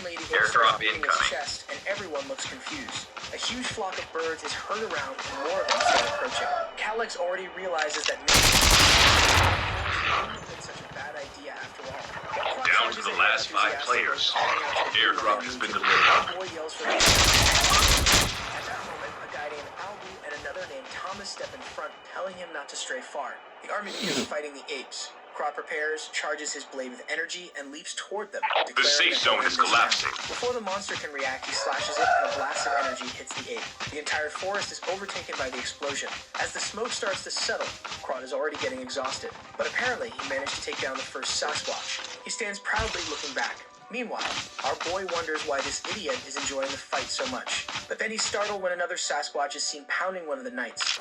Suddenly, the Airdrop in his incoming. chest, and everyone looks confused. A huge flock of birds is heard around, and more of them start approaching. Calyx already realizes that maybe been such a bad idea after all. Down to the last 5 players. Airdrop has been delivered. Boy yells for at that moment, a guy named Albu and another named Thomas step in front, telling him not to stray far. The army begins fighting the apes. Crot prepares, charges his blade with energy, and leaps toward them. The safe zone is collapsing. Before the monster can react, he slashes it, and a blast of energy hits the ape. The entire forest is overtaken by the explosion. As the smoke starts to settle, Crot is already getting exhausted. But apparently, he managed to take down the first Sasquatch. He stands proudly looking back. Meanwhile, our boy wonders why this idiot is enjoying the fight so much. But then he's startled when another Sasquatch is seen pounding one of the knights.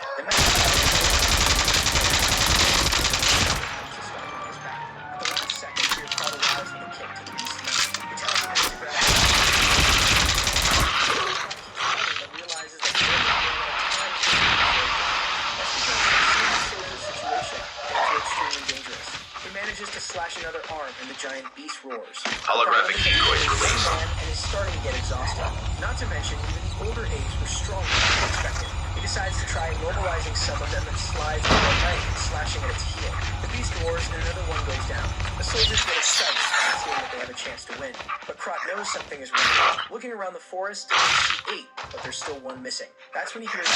The manages to slash another arm, and the giant beast roars. Holographic decoys released. And is starting to get exhausted. Not to mention, even the older apes were stronger than expected. He decides to try immobilizing some of them and slides on the knife, slashing at its heel. The beast roars, and another one goes down. The soldiers get excited, seeing that they have a chance to win. But Crot knows something is wrong. Looking around the forest, he sees 8, but there's still one missing. That's when he hears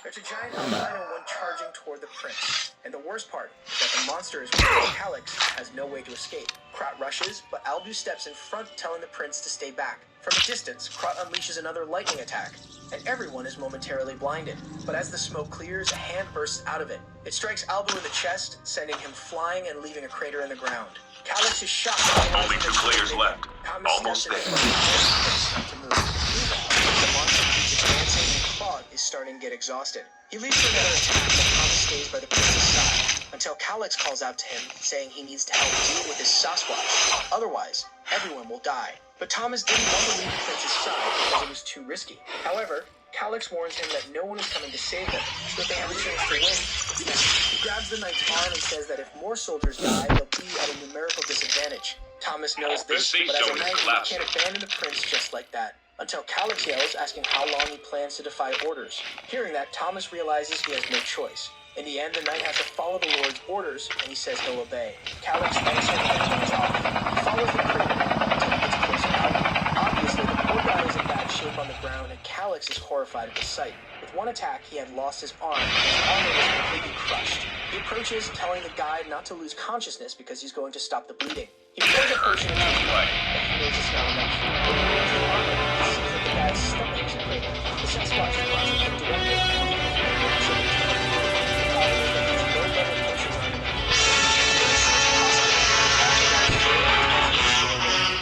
there's a giant albino one charging toward the prince. And the worst part is that the monster is weak. Calyx has no way to escape. Crot rushes, but Albu steps in front, telling the prince to stay back. From a distance, Crot unleashes another lightning attack, and everyone is momentarily blinded. But as the smoke clears, a hand bursts out of it. It strikes Albu in the chest, sending him flying and leaving a crater in the ground. Calyx is shot. Only 2 players left. Almost there. The monster keeps advancing, and Crot is starting to get exhausted. He leaves for another attack, but Thomas stays by the prince's side, until Calyx calls out to him, saying he needs to help deal with this Sasquatch. Otherwise, everyone will die. But Thomas didn't want to leave the prince's side because it was too risky. However, Calyx warns him that no one is coming to save them, so if they have a chance to win, he grabs the knight's arm and says that if more soldiers die, they'll be at a numerical disadvantage. Thomas knows this, but as a knight, he can't abandon the prince just like that. Until Calyx yells, asking how long he plans to defy orders. Hearing that, Thomas realizes he has no choice. In the end, the knight has to follow the Lord's orders, and he says he'll obey. Calyx thanks him and runs off. He follows the crater until he gets closer out. Obviously, the poor guy is in bad shape on the ground, and Calyx is horrified at the sight. With one attack, he had lost his arm, and his armor was completely crushed. He approaches, telling the guide not to lose consciousness because he's going to stop the bleeding. He pours a potion into his mouth, but he knows it's not enough. When he removes the armor, he sees that the guy's stomach is cratered. The Sasquatch is watching him directly, and he can hear him shouting. The problem is that these low-level potions aren't enough.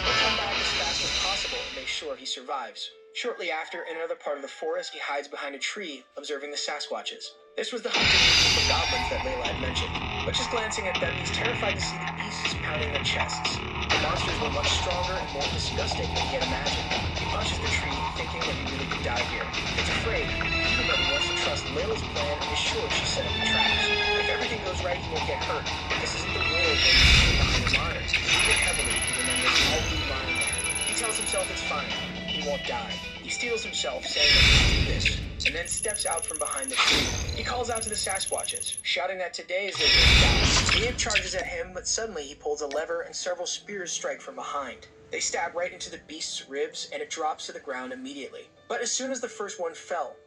He'll come back as fast as possible and make sure he survives. Shortly after, in another part of the forest, he hides behind a tree, observing the Sasquatches. This was the hunting group of goblins that Layla had mentioned. But just glancing at them, he's terrified to see the beasts pounding their chests. The monsters were much stronger and more disgusting than he had imagined. He punches the tree, thinking that he really could die here. It's afraid, even though he wants to trust Layla's plan and is sure she set up the traps. If everything goes right, he won't get hurt. But this isn't the world where he's sitting behind his honors. Breathing heavily, he remembers all the lying there. He tells himself it's fine. He won't die. He steels himself, saying that he can do this, and then steps out from behind the tree. He calls out to the Sasquatches, shouting that today is their day to die. The imp charges at him, but suddenly he pulls a lever and several spears strike from behind. They stab right into the beast's ribs, and it drops to the ground immediately. But as soon as the first one fell,